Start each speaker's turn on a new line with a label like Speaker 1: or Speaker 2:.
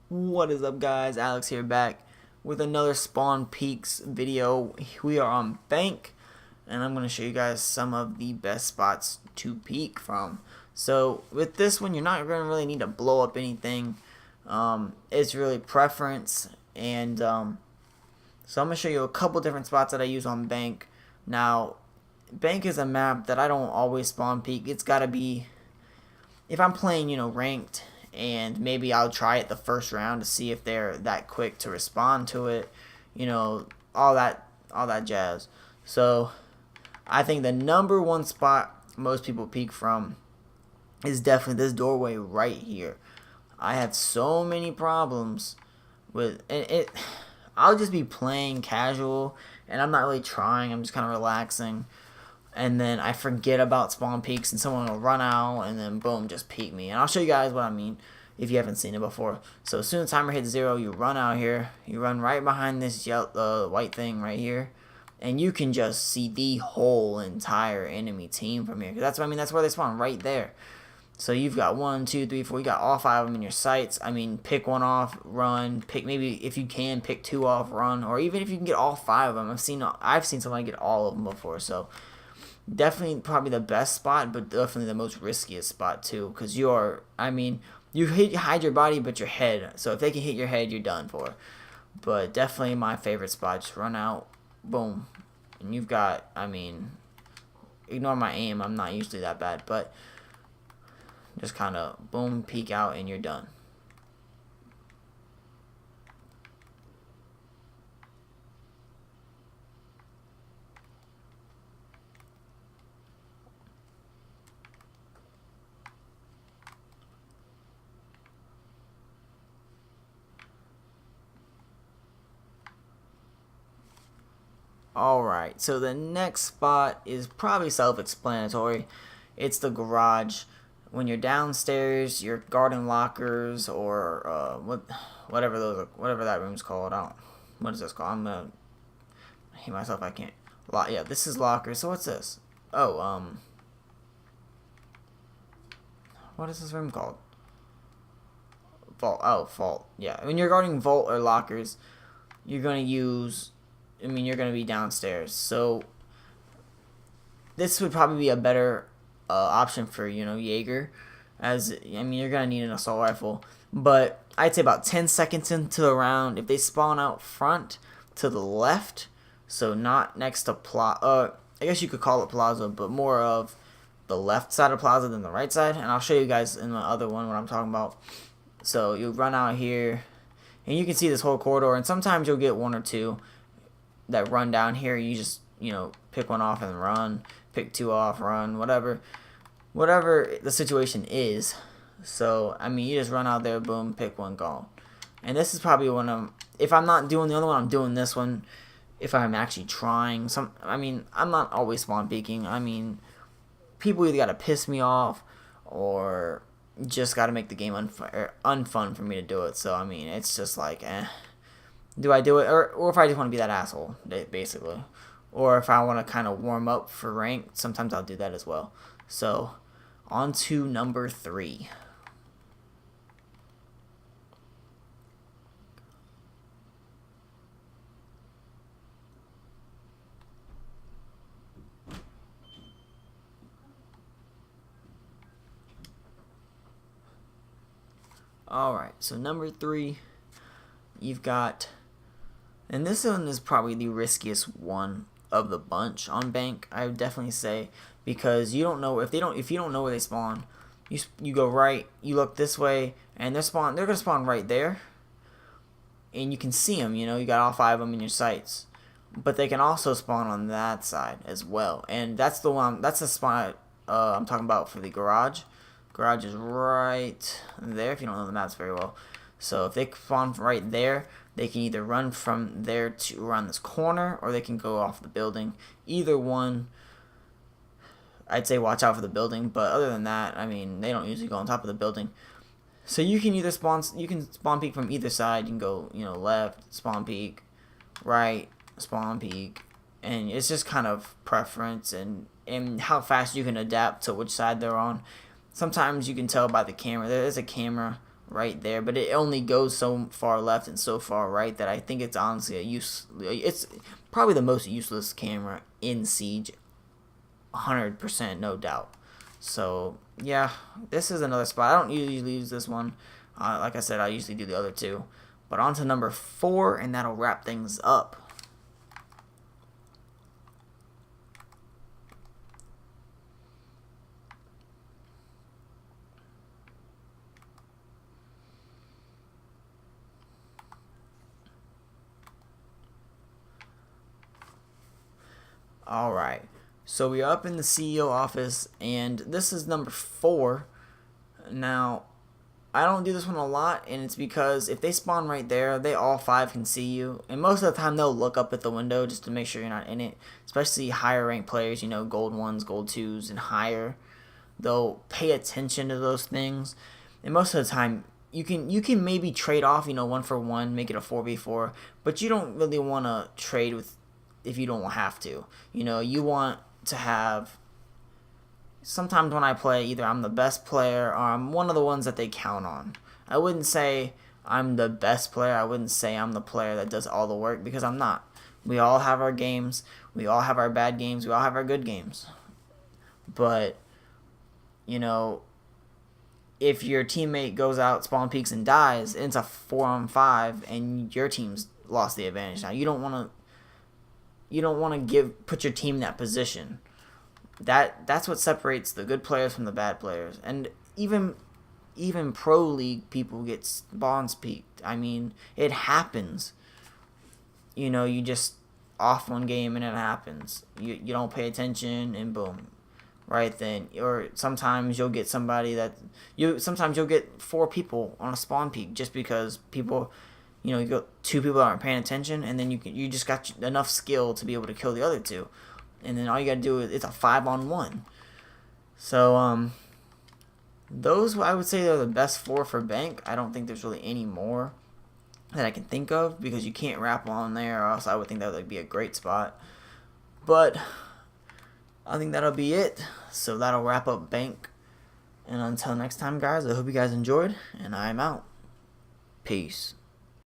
Speaker 1: What is up, guys? Alex here, back with another Spawn Peaks video. We are on Bank, and I'm going to show you guys some of the best spots to peek from. So with this one, you're not going to really need to blow up anything. It's really preference, and so I'm going to show you a couple different spots that I use on Bank. Now, Bank is a map that I don't always spawn peek. It's got to be, if I'm playing, ranked, and maybe I'll try it the first round to see if they're that quick to respond to it, all that jazz. So I think the number one spot most people peek from is definitely this doorway right here. I have so many problems with it. I'll just be playing casual, and I'm not really trying. I'm just kind of relaxing. And then I forget about spawn peaks, and someone will run out, and then boom, just peek me. And I'll show you guys what I mean if you haven't seen it before. So as soon as timer hits 0, you run out here. You run right behind this white thing right here, and you can just see the whole entire enemy team from here. That's what I mean. That's where they spawn, right there. So you've got 1, 2, 3, 4. You got all 5 of them in your sights. I mean, pick one off, run. Pick, maybe if you can, pick 2 off, run. Or even if you can get all 5 of them. I've seen somebody get all of them before. So definitely probably the best spot, but definitely the most riskiest spot too, because you hide your body but your head, so if they can hit your head, you're done for. But definitely my favorite spot, just run out, boom, and you've got, ignore my aim, I'm not usually that bad, but just kind of boom, peek out, and you're done. Alright, so the next spot is probably self-explanatory. It's the garage. When you're downstairs, your garden lockers, or whatever that room's called. What is this called? I'm gonna hate myself. I can't. Yeah, this is locker. So what's this? Oh, what is this room called? Vault. Oh, vault. Yeah, when you're guarding vault or lockers, you're gonna use. You're going to be downstairs. So this would probably be a better option for, Jaeger. You're going to need an assault rifle. But I'd say about 10 seconds into the round, if they spawn out front to the left, so not next to I guess you could call it plaza, but more of the left side of plaza than the right side. And I'll show you guys in my other one what I'm talking about. So you run out here, and you can see this whole corridor, and sometimes you'll get 1 or 2 that run down here. You just pick 1 off and run, pick 2 off, run, whatever the situation is. So you just run out there, boom, pick 1, go. And this is probably if I'm not doing the other one, I'm doing this one if I'm actually trying. I'm not always spawn peeking. People either gotta piss me off or just gotta make the game unfun for me to do it. So it's just like do I do it, or if I just want to be that asshole, basically, or if I want to kind of warm up for rank, sometimes I'll do that as well. So on to number 3. Alright, so number 3, you've got, and this one is probably the riskiest one of the bunch on Bank, I would definitely say, because you don't know if you don't know where they spawn. You go right, you look this way, and they're gonna spawn right there, and you can see them. You got all 5 of them in your sights, but they can also spawn on that side as well, and that's the spawn I'm talking about for the garage. Garage is right there. If you don't know the maps very well. So if they spawn right there, they can either run from there to around this corner, or they can go off the building. Either one, I'd say watch out for the building. But other than that, they don't usually go on top of the building. So you can spawn peek from either side. You can go, left, spawn peek, right, spawn peek, and it's just kind of preference and how fast you can adapt to which side they're on. Sometimes you can tell by the camera. There is a camera right there, but it only goes so far left and so far right that I think it's honestly it's probably the most useless camera in Siege, 100%, no doubt. So yeah, this is another spot. I don't usually use this one. Like I said, I usually do the other two. But on to number 4, and that'll wrap things up. Alright, so we're up in the CEO office, and this is number 4. Now, I don't do this one a lot, and it's because if they spawn right there, they all 5 can see you, and most of the time they'll look up at the window just to make sure you're not in it, especially higher ranked players, you know, gold 1s, gold 2s, and higher. They'll pay attention to those things, and most of the time you can maybe trade off, you know, 1-for-1, make it a 4v4, but you don't really want to trade with if you don't have to. You know, you want to have. Sometimes when I play, either I'm the best player or I'm one of the ones that they count on. I wouldn't say I'm the best player. I wouldn't say I'm the player that does all the work, because I'm not. We all have our games. We all have our bad games. We all have our good games. But, you know, if your teammate goes out, spawn peaks, and dies, and it's a 4-on-5, and your team's lost the advantage. Now, you don't want to put your team in that position. That's what separates the good players from the bad players. And even pro league people get spawns peaked. I mean, it happens. You know, you just off one game and it happens. You don't pay attention and boom, right then. Or sometimes you'll get sometimes you'll get 4 people on a spawn peak just because people, you know, you got 2 people that aren't paying attention, and then you just got enough skill to be able to kill the other 2. And then all you gotta do is it's a 5-on-1. So those I would say are the best 4 for bank. I don't think there's really any more that I can think of, because you can't wrap on there, or else I would think that would be a great spot. But I think that'll be it. So that'll wrap up bank. And until next time, guys, I hope you guys enjoyed, and I'm out. Peace.